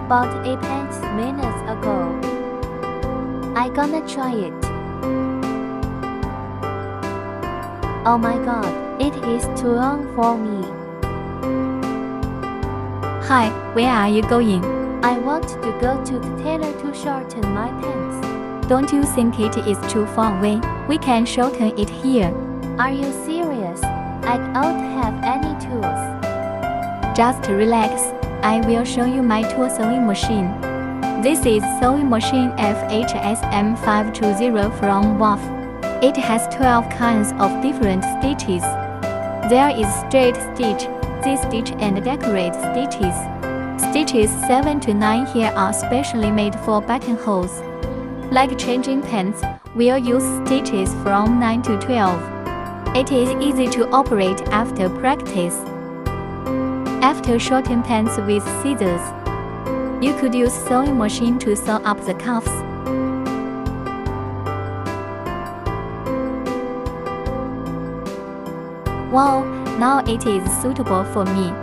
bought a pants minutes ago. I gonna try it. Oh my god, it is too long for me. Hi, where are you going? I want to go to the tailor to shorten my pants. Don't you think it is too far away? We can shorten it here. Are you serious? I don't have any tools. Just relax. I will show you my tool sewing machine. This is sewing machine FHSM520 from Huafeng. It has 12 kinds of different stitches. There is straight stitch, Z-stitch and decorate stitches. Stitches 7 to 9 here are specially made for buttonholes. Like changing pants, we'll use stitches from 9 to 12. It is easy to operate after practice. After shortening pants with scissors, you could use sewing machine to sew up the cuffs. Wow, now it is suitable for me.